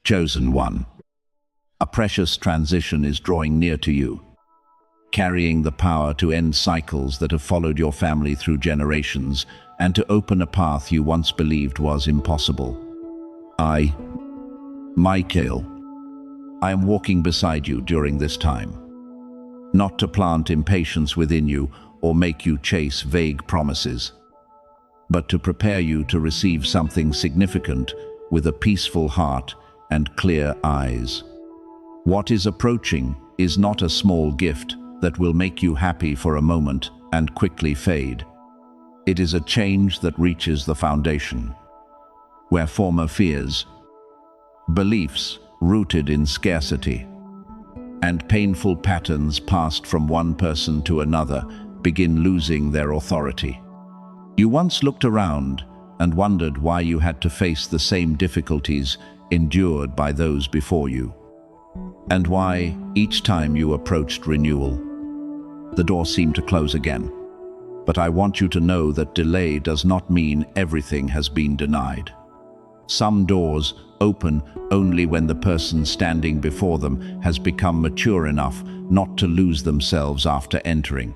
Chosen one. A precious transition is drawing near to you, carrying the power to end cycles that have followed your family through generations and to open a path you once believed was impossible. I, Michael, I am walking beside you during this time, not to plant impatience within you or make you chase vague promises, but to prepare you to receive something significant with a peaceful heart and clear eyes. What is approaching is not a small gift that will make you happy for a moment and quickly fade. It is a change that reaches the foundation, where former fears, beliefs rooted in scarcity, and painful patterns passed from one person to another begin losing their authority. You once looked around and wondered why you had to face the same difficulties endured by those before you, and why, each time you approached renewal, the door seemed to close again. But I want you to know that delay does not mean everything has been denied. Some doors open only when the person standing before them has become mature enough not to lose themselves after entering.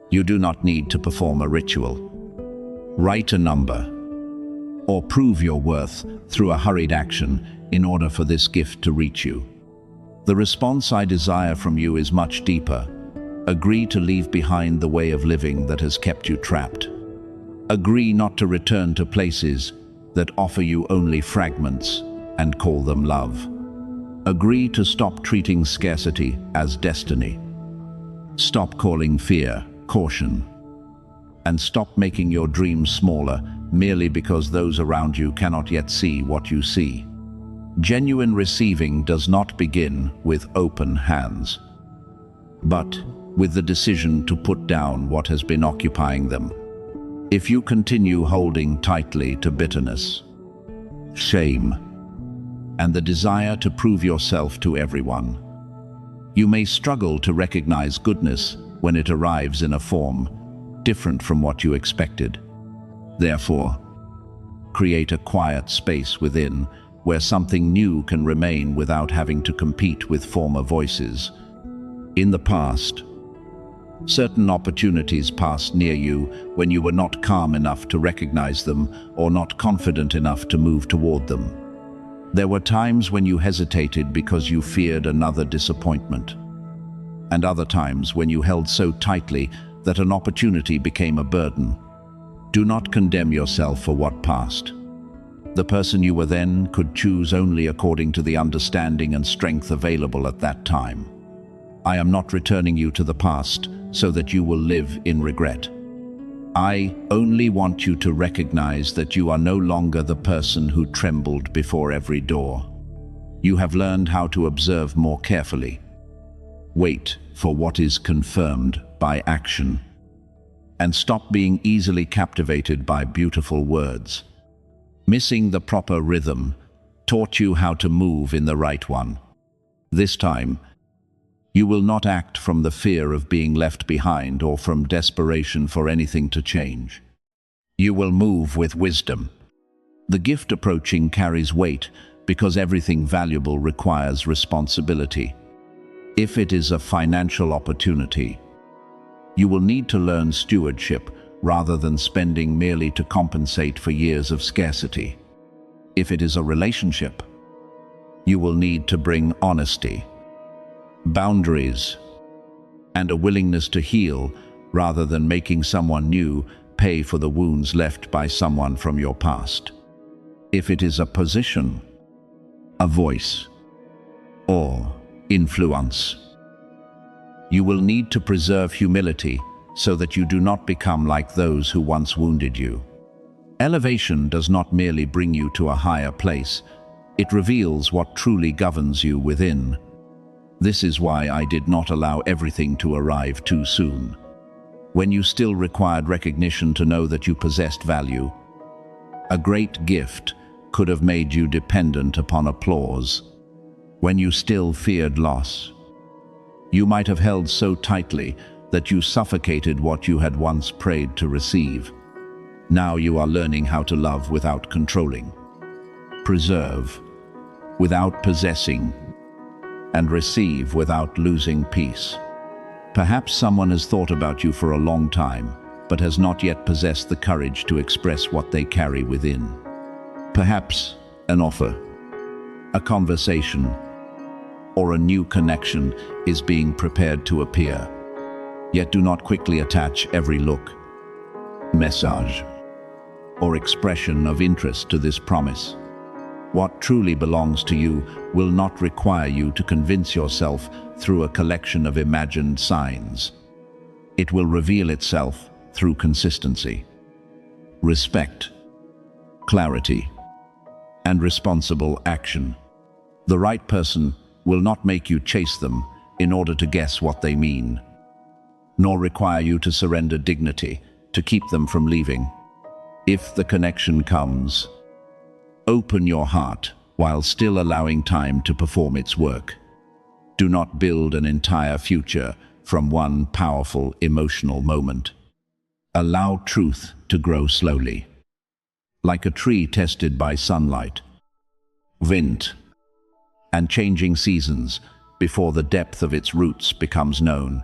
You do not need to perform a ritual, write a number, or prove your worth through a hurried action in order for this gift to reach you. The response I desire from you is much deeper. Agree to leave behind the way of living that has kept you trapped. Agree not to return to places that offer you only fragments and call them love. Agree to stop treating scarcity as destiny. Stop calling fear caution. And stop making your dreams smaller merely because those around you cannot yet see what you see. Genuine receiving does not begin with open hands, but with the decision to put down what has been occupying them. If you continue holding tightly to bitterness, shame, and the desire to prove yourself to everyone, you may struggle to recognize goodness when it arrives in a form different from what you expected. Therefore, create a quiet space within where something new can remain without having to compete with former voices. In the past, certain opportunities passed near you when you were not calm enough to recognize them or not confident enough to move toward them. There were times when you hesitated because you feared another disappointment, and other times when you held so tightly that an opportunity became a burden. Do not condemn yourself for what passed. The person you were then could choose only according to the understanding and strength available at that time. I am not returning you to the past so that you will live in regret. I only want you to recognize that you are no longer the person who trembled before every door. You have learned how to observe more carefully. Wait for what is confirmed by action, and stop being easily captivated by beautiful words. Missing the proper rhythm taught you how to move in the right one. This time, you will not act from the fear of being left behind or from desperation for anything to change. You will move with wisdom. The gift approaching carries weight because everything valuable requires responsibility. If it is a financial opportunity, you will need to learn stewardship rather than spending merely to compensate for years of scarcity. If it is a relationship, you will need to bring honesty, boundaries, and a willingness to heal rather than making someone new pay for the wounds left by someone from your past. If it is a position, a voice, or influence, you will need to preserve humility so that you do not become like those who once wounded you. Elevation does not merely bring you to a higher place, it reveals what truly governs you within. This is why I did not allow everything to arrive too soon. When you still required recognition to know that you possessed value, a great gift could have made you dependent upon applause. When you still feared loss, you might have held so tightly that you suffocated what you had once prayed to receive. Now you are learning how to love without controlling. Preserve, without possessing, and receive without losing peace. Perhaps someone has thought about you for a long time, but has not yet possessed the courage to express what they carry within. Perhaps an offer, a conversation, or a new connection is being prepared to appear. Yet do not quickly attach every look, message, or expression of interest to this promise. What truly belongs to you will not require you to convince yourself through a collection of imagined signs. It will reveal itself through consistency, respect, clarity, and responsible action. The right person will not make you chase them in order to guess what they mean, nor require you to surrender dignity to keep them from leaving. If the connection comes, open your heart while still allowing time to perform its work. Do not build an entire future from one powerful emotional moment. Allow truth to grow slowly, like a tree tested by sunlight, wind, and changing seasons before the depth of its roots becomes known.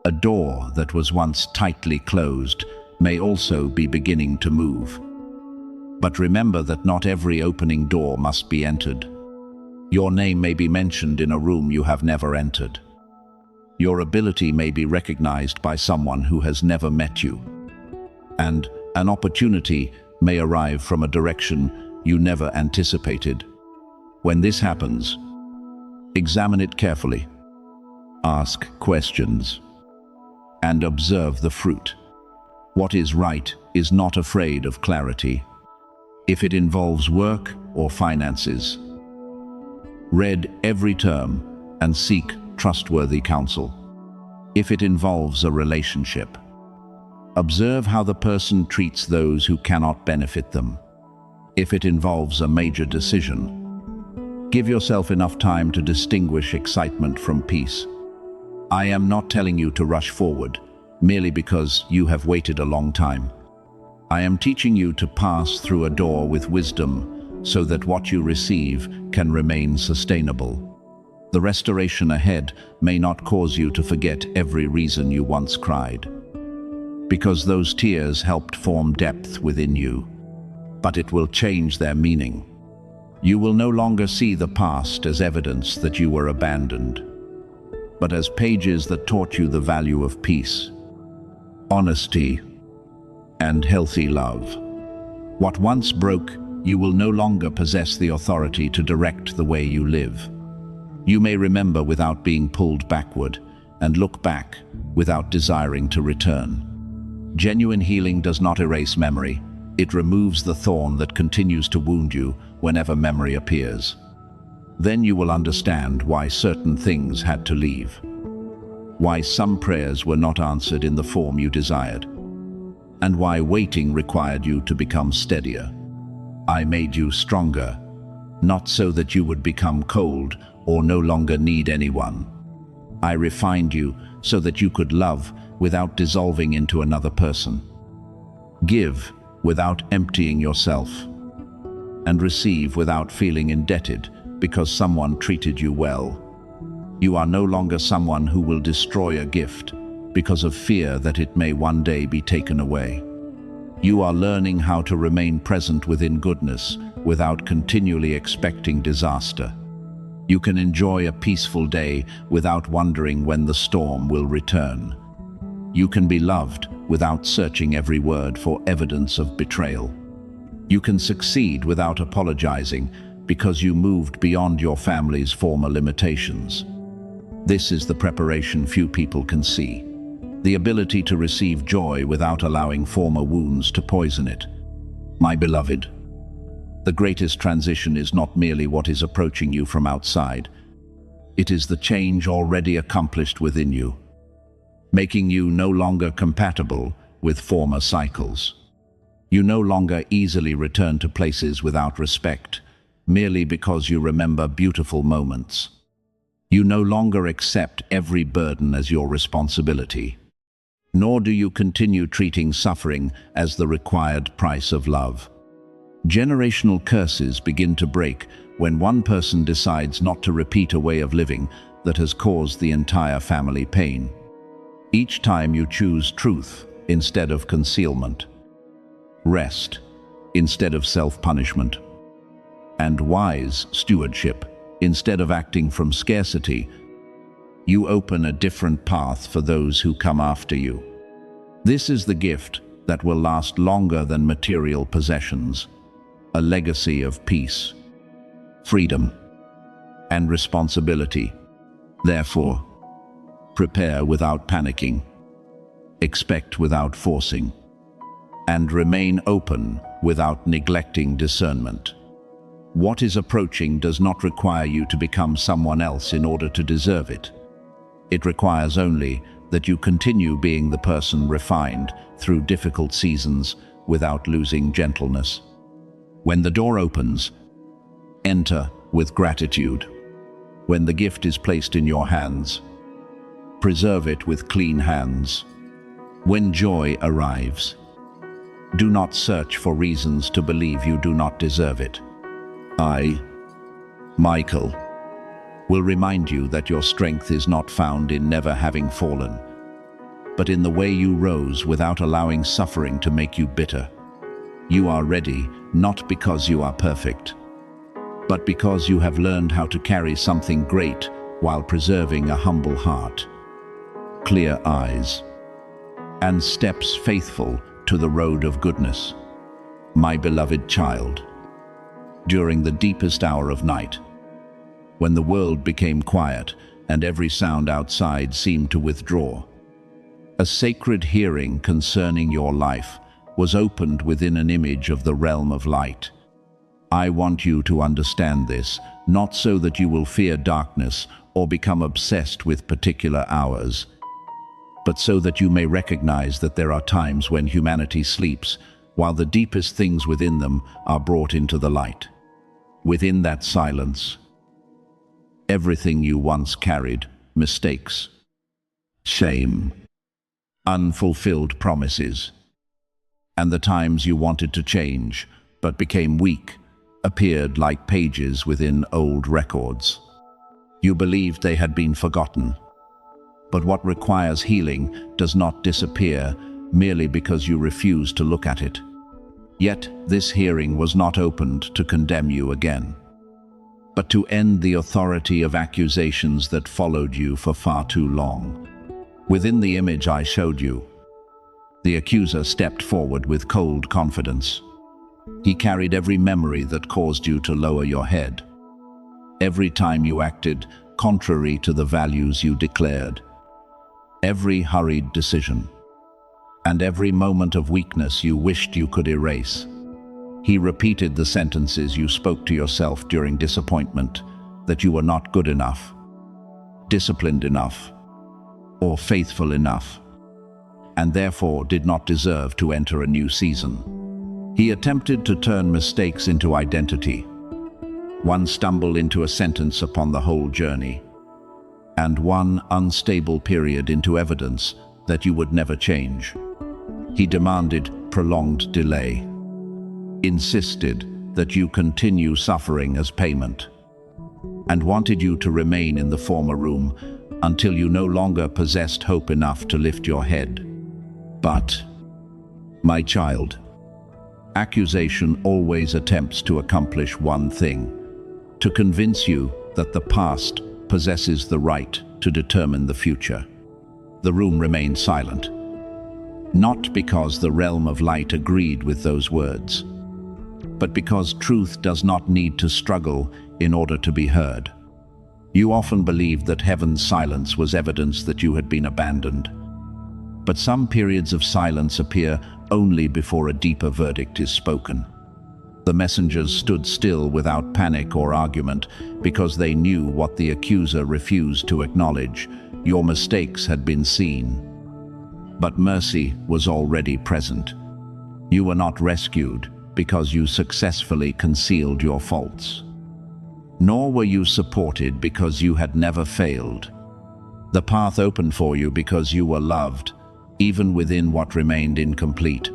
A door that was once tightly closed may also be beginning to move. But remember that not every opening door must be entered. Your name may be mentioned in a room you have never entered. Your ability may be recognized by someone who has never met you. And an opportunity may arrive from a direction you never anticipated. When this happens, examine it carefully, ask questions, and observe the fruit. What is right is not afraid of clarity. If it involves work or finances, read every term and seek trustworthy counsel. If it involves a relationship, observe how the person treats those who cannot benefit them. If it involves a major decision, give yourself enough time to distinguish excitement from peace. I am not telling you to rush forward merely because you have waited a long time. I am teaching you to pass through a door with wisdom so that what you receive can remain sustainable. The restoration ahead may not cause you to forget every reason you once cried, because those tears helped form depth within you, but it will change their meaning. You will no longer see the past as evidence that you were abandoned, but as pages that taught you the value of peace, honesty, and healthy love. What once broke, you will no longer possess the authority to direct the way you live. You may remember without being pulled backward, and look back without desiring to return. Genuine healing does not erase memory. It removes the thorn that continues to wound you whenever memory appears. Then you will understand why certain things had to leave, why some prayers were not answered in the form you desired, and why waiting required you to become steadier. I made you stronger, not so that you would become cold or no longer need anyone. I refined you so that you could love without dissolving into another person, give without emptying yourself, and receive without feeling indebted because someone treated you well. You are no longer someone who will destroy a gift because of fear that it may one day be taken away. You are learning how to remain present within goodness without continually expecting disaster. You can enjoy a peaceful day without wondering when the storm will return. You can be loved without searching every word for evidence of betrayal. You can succeed without apologizing because you moved beyond your family's former limitations. This is the preparation few people can see. The ability to receive joy without allowing former wounds to poison it. My beloved, the greatest transition is not merely what is approaching you from outside. It is the change already accomplished within you, making you no longer compatible with former cycles. You no longer easily return to places without respect, merely because you remember beautiful moments. You no longer accept every burden as your responsibility, nor do you continue treating suffering as the required price of love. Generational curses begin to break when one person decides not to repeat a way of living that has caused the entire family pain. Each time you choose truth instead of concealment, rest instead of self-punishment, and wise stewardship instead of acting from scarcity, you open a different path for those who come after you. This is the gift that will last longer than material possessions, a legacy of peace, freedom, and responsibility. Therefore, prepare without panicking, expect without forcing, and remain open without neglecting discernment. What is approaching does not require you to become someone else in order to deserve it. It requires only that you continue being the person refined through difficult seasons without losing gentleness. When the door opens, enter with gratitude. When the gift is placed in your hands, preserve it with clean hands. When joy arrives, do not search for reasons to believe you do not deserve it. I, Michael, will remind you that your strength is not found in never having fallen, but in the way you rose without allowing suffering to make you bitter. You are ready, not because you are perfect, but because you have learned how to carry something great while preserving a humble heart, clear eyes, and steps faithful to the road of goodness. My beloved child, during the deepest hour of night, when the world became quiet and every sound outside seemed to withdraw, a sacred hearing concerning your life was opened within an image of the realm of light. I want you to understand this, not so that you will fear darkness or become obsessed with particular hours, but so that you may recognize that there are times when humanity sleeps, while the deepest things within them are brought into the light. Within that silence, everything you once carried, mistakes, shame, unfulfilled promises, and the times you wanted to change but became weak, appeared like pages within old records. You believed they had been forgotten. But what requires healing does not disappear merely because you refuse to look at it. Yet this hearing was not opened to condemn you again, but to end the authority of accusations that followed you for far too long. Within the image I showed you, the accuser stepped forward with cold confidence. He carried every memory that caused you to lower your head, every time you acted contrary to the values you declared, every hurried decision, and every moment of weakness you wished you could erase. He repeated the sentences you spoke to yourself during disappointment, that you were not good enough, disciplined enough, or faithful enough, and therefore did not deserve to enter a new season. He attempted to turn mistakes into identity, one stumble into a sentence upon the whole journey, and one unstable period into evidence that you would never change. He demanded prolonged delay, insisted that you continue suffering as payment, and wanted you to remain in the former room until you no longer possessed hope enough to lift your head. But, my child, accusation always attempts to accomplish one thing: to convince you that the past possesses the right to determine the future. The room remained silent, not because the realm of light agreed with those words, but because truth does not need to struggle in order to be heard. You often believed that heaven's silence was evidence that you had been abandoned. But some periods of silence appear only before a deeper verdict is spoken. The messengers stood still without panic or argument because they knew what the accuser refused to acknowledge: your mistakes had been seen. But mercy was already present. You were not rescued because you successfully concealed your faults, nor were you supported because you had never failed. The path opened for you because you were loved, even within what remained incomplete,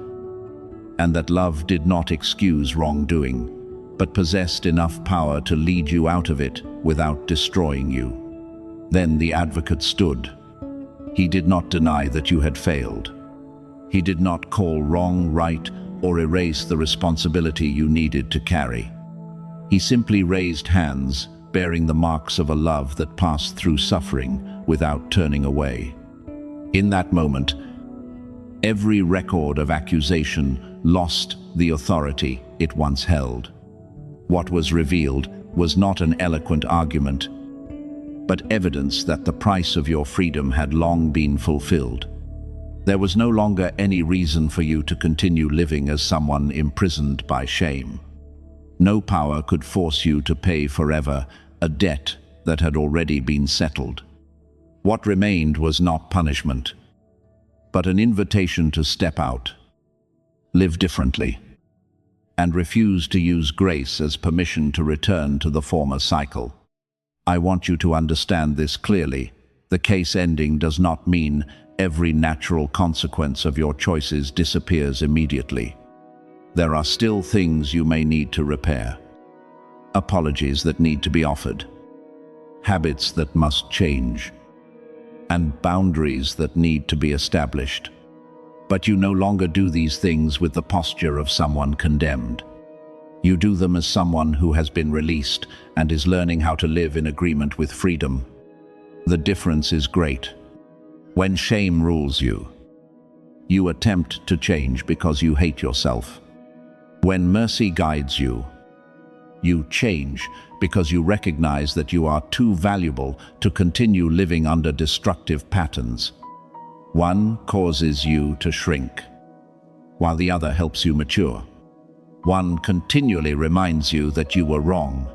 and that love did not excuse wrongdoing, but possessed enough power to lead you out of it without destroying you. Then the advocate stood. He did not deny that you had failed. He did not call wrong right or erase the responsibility you needed to carry. He simply raised hands, bearing the marks of a love that passed through suffering without turning away. In that moment, every record of accusation lost the authority it once held. What was revealed was not an eloquent argument, but evidence that the price of your freedom had long been fulfilled. There was no longer any reason for you to continue living as someone imprisoned by shame. No power could force you to pay forever a debt that had already been settled. What remained was not punishment, but an invitation to step out, live differently, and refuse to use grace as permission to return to the former cycle. I want you to understand this clearly. The case ending does not mean every natural consequence of your choices disappears immediately. There are still things you may need to repair, apologies that need to be offered, habits that must change, and boundaries that need to be established. But you no longer do these things with the posture of someone condemned. You do them as someone who has been released and is learning how to live in agreement with freedom. The difference is great. When shame rules you, you attempt to change because you hate yourself. When mercy guides you, you change because you recognize that you are too valuable to continue living under destructive patterns. One causes you to shrink, while the other helps you mature. One continually reminds you that you were wrong,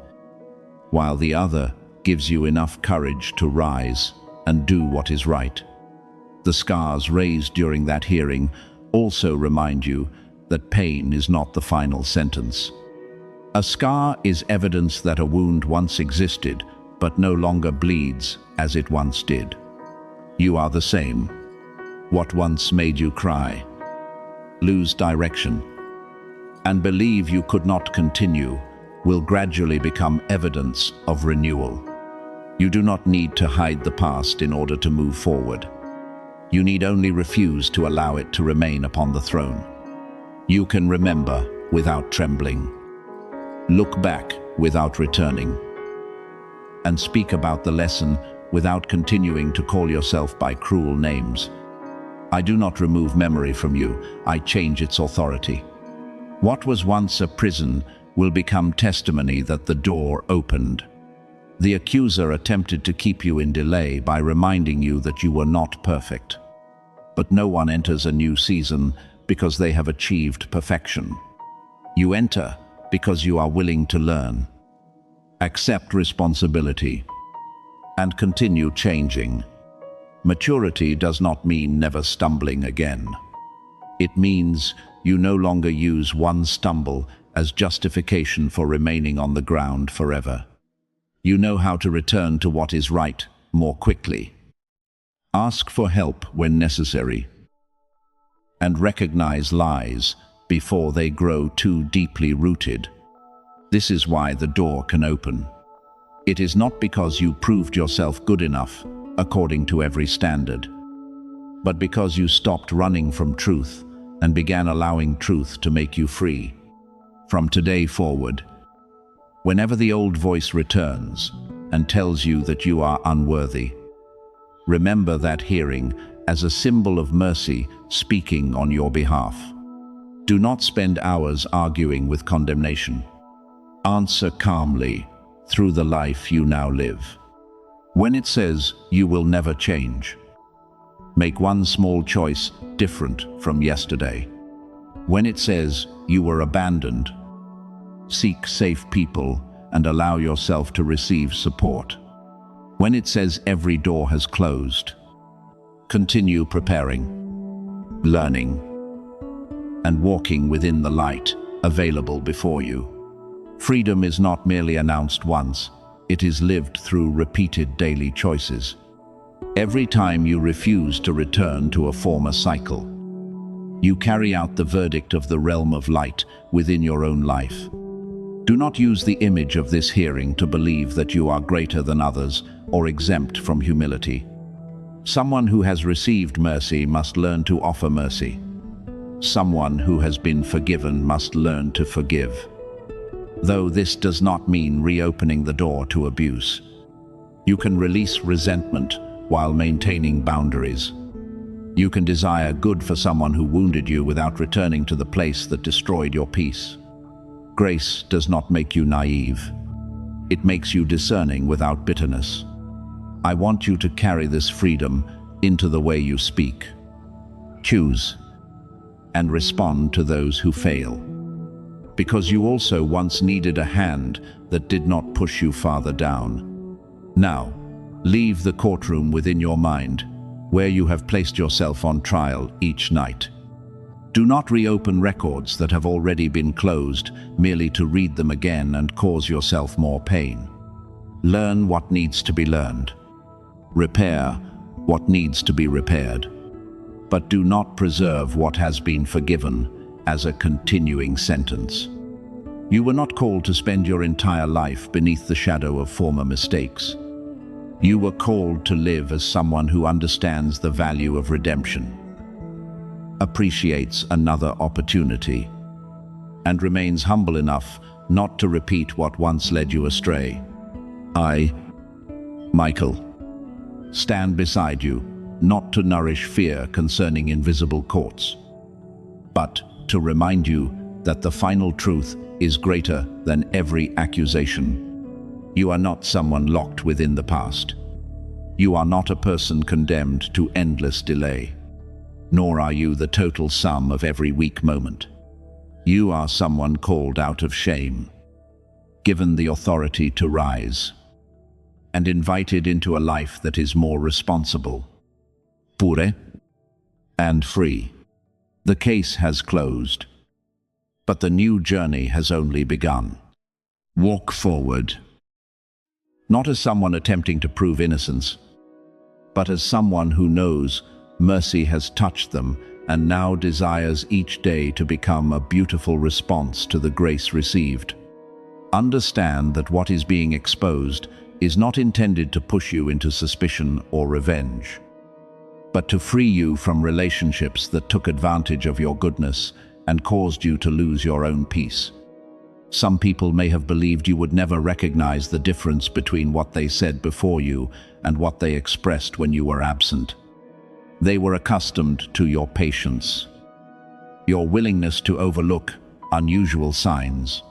while the other gives you enough courage to rise and do what is right. The scars raised during that hearing also remind you that pain is not the final sentence. A scar is evidence that a wound once existed, but no longer bleeds as it once did. You are the same. What once made you cry, lose direction, and believe you could not continue will gradually become evidence of renewal. You do not need to hide the past in order to move forward. You need only refuse to allow it to remain upon the throne. You can remember without trembling, look back without returning, and speak about the lesson without continuing to call yourself by cruel names. I do not remove memory from you, I change its authority. What was once a prison will become testimony that the door opened. The accuser attempted to keep you in delay by reminding you that you were not perfect. But no one enters a new season because they have achieved perfection. You enter because you are willing to learn, accept responsibility, and continue changing. Maturity does not mean never stumbling again. It means you no longer use one stumble as justification for remaining on the ground forever. You know how to return to what is right more quickly. Ask for help when necessary, and recognize lies before they grow too deeply rooted. This is why the door can open. It is not because you proved yourself good enough according to every standard, but because you stopped running from truth and began allowing truth to make you free. From today forward, whenever the old voice returns and tells you that you are unworthy, remember that hearing as a symbol of mercy speaking on your behalf. Do not spend hours arguing with condemnation. Answer calmly through the life you now live. When it says you will never change, make one small choice different from yesterday. When it says you were abandoned, seek safe people and allow yourself to receive support. When it says every door has closed, continue preparing, learning, and walking within the light available before you. Freedom is not merely announced once, it is lived through repeated daily choices. Every time you refuse to return to a former cycle, you carry out the verdict of the realm of light within your own life. Do not use the image of this hearing to believe that you are greater than others or exempt from humility. Someone who has received mercy must learn to offer mercy. Someone who has been forgiven must learn to forgive. Though this does not mean reopening the door to abuse. You can release resentment while maintaining boundaries. You can desire good for someone who wounded you without returning to the place that destroyed your peace. Grace does not make you naive. It makes you discerning without bitterness. I want you to carry this freedom into the way you speak. Choose and respond to those who fail. Because you also once needed a hand that did not push you farther down. Now, leave the courtroom within your mind, where you have placed yourself on trial each night. Do not reopen records that have already been closed merely to read them again and cause yourself more pain. Learn what needs to be learned. Repair what needs to be repaired. But do not preserve what has been forgiven as a continuing sentence. You were not called to spend your entire life beneath the shadow of former mistakes. You were called to live as someone who understands the value of redemption, appreciates another opportunity, and remains humble enough not to repeat what once led you astray. I, Michael, stand beside you, not to nourish fear concerning invisible courts, but to remind you that the final truth is greater than every accusation. You are not someone locked within the past. You are not a person condemned to endless delay. Nor are you the total sum of every weak moment. You are someone called out of shame, given the authority to rise, and invited into a life that is more responsible, pure, and free. The case has closed, but the new journey has only begun. Walk forward, not as someone attempting to prove innocence, but as someone who knows mercy has touched them and now desires each day to become a beautiful response to the grace received. Understand that what is being exposed is not intended to push you into suspicion or revenge, but to free you from relationships that took advantage of your goodness and caused you to lose your own peace. Some people may have believed you would never recognize the difference between what they said before you and what they expressed when you were absent. They were accustomed to your patience, your willingness to overlook unusual signs,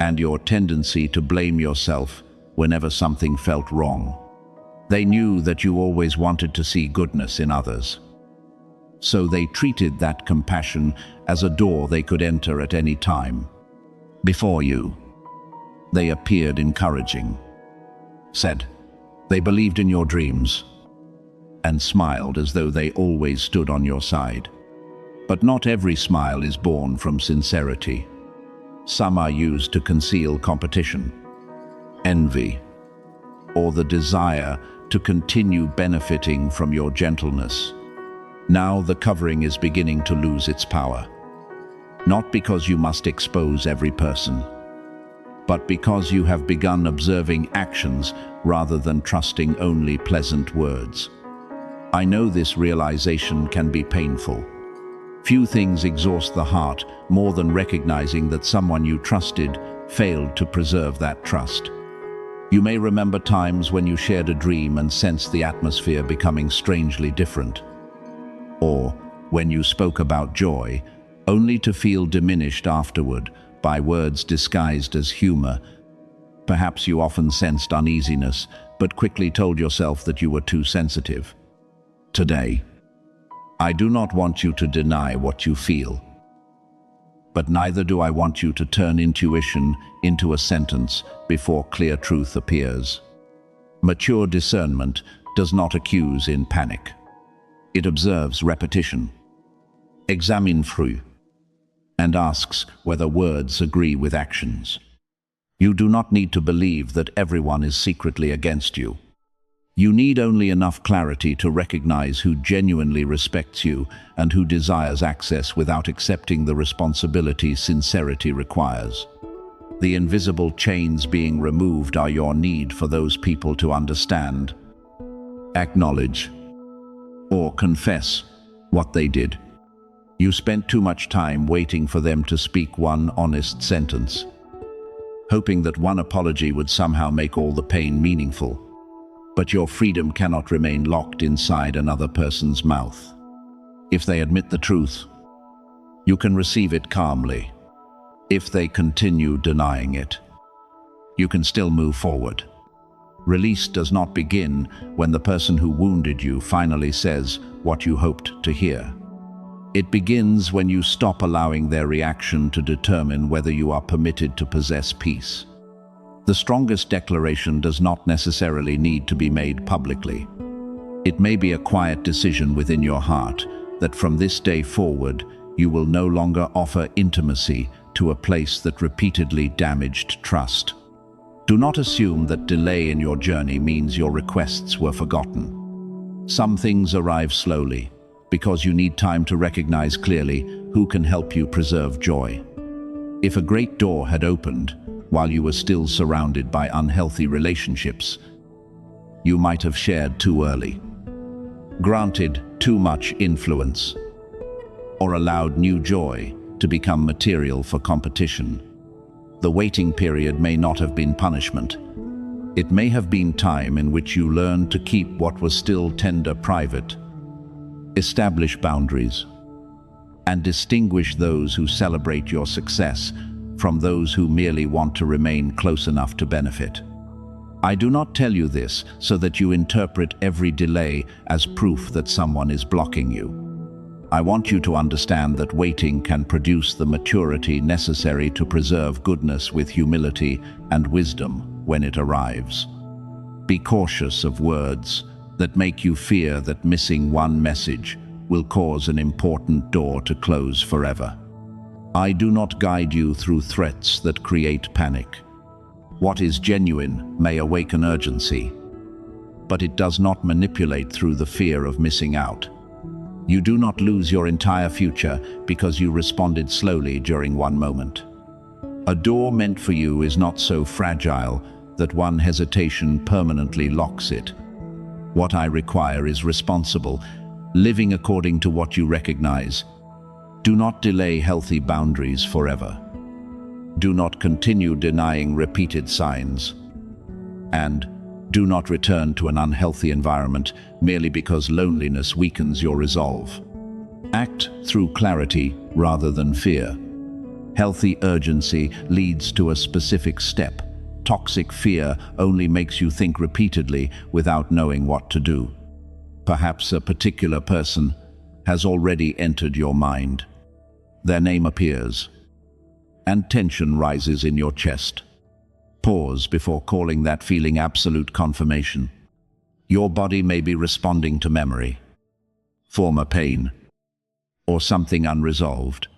and your tendency to blame yourself whenever something felt wrong. They knew that you always wanted to see goodness in others. So they treated that compassion as a door they could enter at any time. Before you, they appeared encouraging, said they believed in your dreams, and smiled as though they always stood on your side. But not every smile is born from sincerity. Some are used to conceal competition, envy, or the desire to continue benefiting from your gentleness. Now the covering is beginning to lose its power. Not because you must expose every person, but because you have begun observing actions rather than trusting only pleasant words. I know this realization can be painful. Few things exhaust the heart more than recognizing that someone you trusted failed to preserve that trust. You may remember times when you shared a dream and sensed the atmosphere becoming strangely different. Or when you spoke about joy, only to feel diminished afterward by words disguised as humor. Perhaps you often sensed uneasiness, but quickly told yourself that you were too sensitive. Today, I do not want you to deny what you feel, but neither do I want you to turn intuition into a sentence before clear truth appears. Mature discernment does not accuse in panic. It observes repetition, examines through, and asks whether words agree with actions. You do not need to believe that everyone is secretly against you. You need only enough clarity to recognize who genuinely respects you and who desires access without accepting the responsibility sincerity requires. The invisible chains being removed are your need for those people to understand, acknowledge, or confess what they did. You spent too much time waiting for them to speak one honest sentence, hoping that one apology would somehow make all the pain meaningful. But your freedom cannot remain locked inside another person's mouth. If they admit the truth, you can receive it calmly. If they continue denying it, you can still move forward. Release does not begin when the person who wounded you finally says what you hoped to hear. It begins when you stop allowing their reaction to determine whether you are permitted to possess peace. The strongest declaration does not necessarily need to be made publicly. It may be a quiet decision within your heart that from this day forward, you will no longer offer intimacy to a place that repeatedly damaged trust. Do not assume that delay in your journey means your requests were forgotten. Some things arrive slowly, because you need time to recognize clearly who can help you preserve joy. If a great door had opened while you were still surrounded by unhealthy relationships, you might have shared too early, granted too much influence, or allowed new joy to become material for competition. The waiting period may not have been punishment. It may have been time in which you learned to keep what was still tender private, establish boundaries, and distinguish those who celebrate your success from those who merely want to remain close enough to benefit. I do not tell you this so that you interpret every delay as proof that someone is blocking you. I want you to understand that waiting can produce the maturity necessary to preserve goodness with humility and wisdom when it arrives. Be cautious of words that make you fear that missing one message will cause an important door to close forever. I do not guide you through threats that create panic. What is genuine may awaken urgency, but it does not manipulate through the fear of missing out. You do not lose your entire future because you responded slowly during one moment. A door meant for you is not so fragile that one hesitation permanently locks it. What I require is responsible, living according to what you recognize. Do not delay healthy boundaries forever. Do not continue denying repeated signs. And do not return to an unhealthy environment merely because loneliness weakens your resolve. Act through clarity rather than fear. Healthy urgency leads to a specific step. Toxic fear only makes you think repeatedly without knowing what to do. Perhaps a particular person has already entered your mind. Their name appears, and tension rises in your chest. Pause before calling that feeling absolute confirmation. Your body may be responding to memory, former pain, or something unresolved.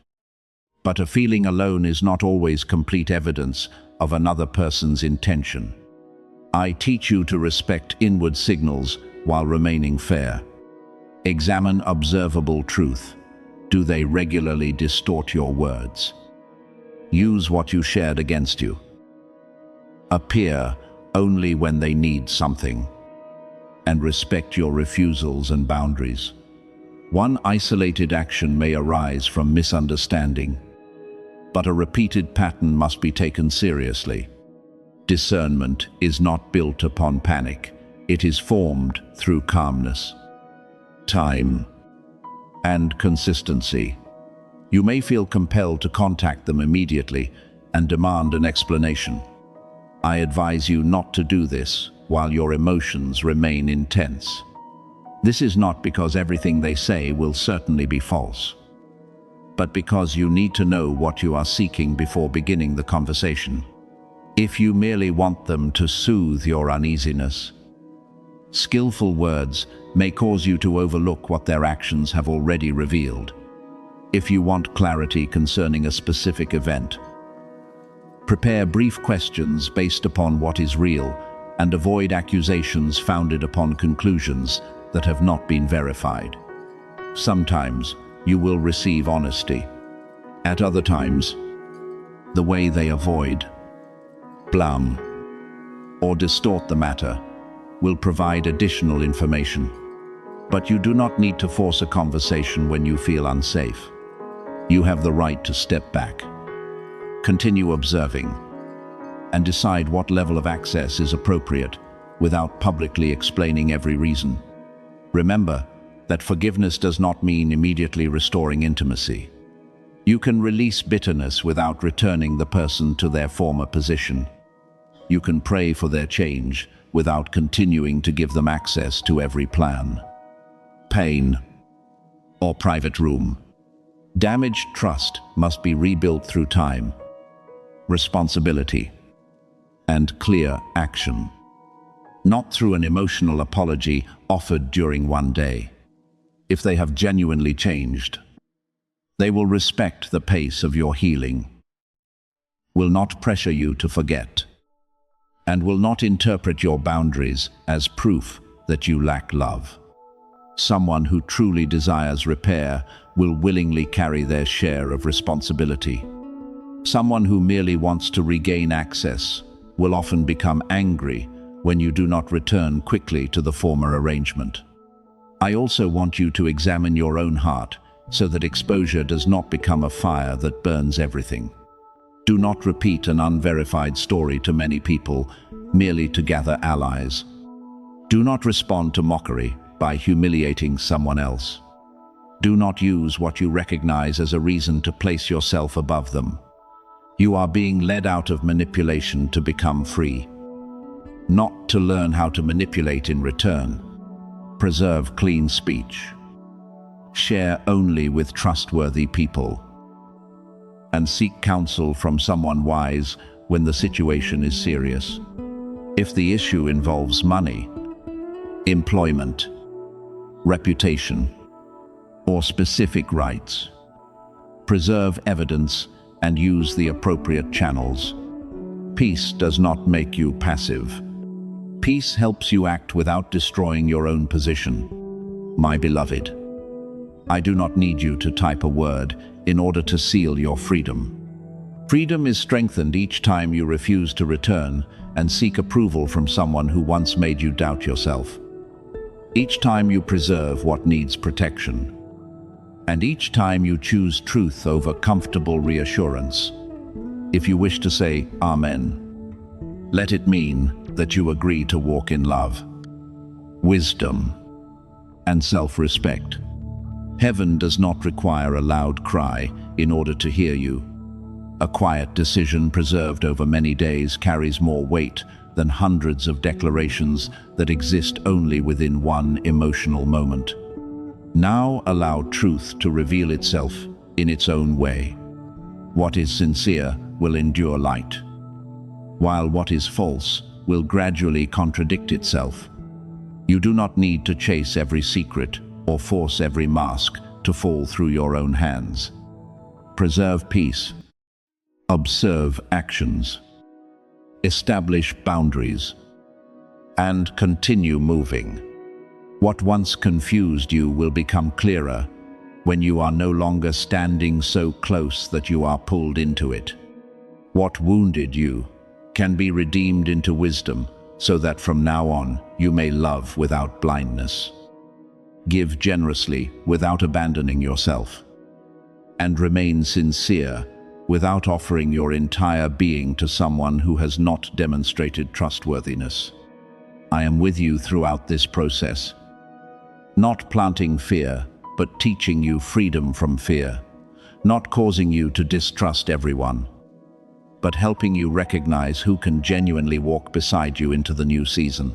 But a feeling alone is not always complete evidence of another person's intention. I teach you to respect inward signals while remaining fair. Examine observable truth. Do they regularly distort your words? Use what you shared against you. Appear only when they need something, and respect your refusals and boundaries. One isolated action may arise from misunderstanding, but a repeated pattern must be taken seriously. Discernment is not built upon panic. It is formed through calmness, time, and consistency. You may feel compelled to contact them immediately and demand an explanation. I advise you not to do this while your emotions remain intense. This is not because everything they say will certainly be false, but because you need to know what you are seeking before beginning the conversation. If you merely want them to soothe your uneasiness, skillful words may cause you to overlook what their actions have already revealed. If you want clarity concerning a specific event, prepare brief questions based upon what is real and avoid accusations founded upon conclusions that have not been verified. Sometimes you will receive honesty. At other times, the way they avoid blame, or distort the matter, will provide additional information. But you do not need to force a conversation when you feel unsafe. You have the right to step back, continue observing, and decide what level of access is appropriate without publicly explaining every reason. Remember that forgiveness does not mean immediately restoring intimacy. You can release bitterness without returning the person to their former position. You can pray for their change without continuing to give them access to every plan, pain, or private room. Damaged trust must be rebuilt through time, responsibility, and clear action, not through an emotional apology offered during one day. If they have genuinely changed, they will respect the pace of your healing, will not pressure you to forget, and will not interpret your boundaries as proof that you lack love. Someone who truly desires repair will willingly carry their share of responsibility. Someone who merely wants to regain access will often become angry when you do not return quickly to the former arrangement. I also want you to examine your own heart so that exposure does not become a fire that burns everything. Do not repeat an unverified story to many people merely to gather allies. Do not respond to mockery by humiliating someone else. Do not use what you recognize as a reason to place yourself above them. You are being led out of manipulation to become free, not to learn how to manipulate in return. Preserve clean speech. Share only with trustworthy people, and seek counsel from someone wise when the situation is serious. If the issue involves money, employment, reputation, or specific rights, preserve evidence and use the appropriate channels. Peace does not make you passive. Peace helps you act without destroying your own position. My beloved, I do not need you to type a word in order to seal your freedom. Freedom is strengthened each time you refuse to return and seek approval from someone who once made you doubt yourself. Each time you preserve what needs protection, and each time you choose truth over comfortable reassurance. If you wish to say Amen, let it mean that you agree to walk in love, wisdom, and self-respect. Heaven does not require a loud cry in order to hear you. A quiet decision preserved over many days carries more weight than hundreds of declarations that exist only within one emotional moment. Now allow truth to reveal itself in its own way. What is sincere will endure light, while what is false will gradually contradict itself. You do not need to chase every secret or force every mask to fall through your own hands. Preserve peace. Observe actions. Establish boundaries. And continue moving. What once confused you will become clearer when you are no longer standing so close that you are pulled into it. What wounded you can be redeemed into wisdom so that from now on you may love without blindness. Give generously without abandoning yourself, and remain sincere without offering your entire being to someone who has not demonstrated trustworthiness. I am with you throughout this process, not planting fear, but teaching you freedom from fear, not causing you to distrust everyone, but helping you recognize who can genuinely walk beside you into the new season.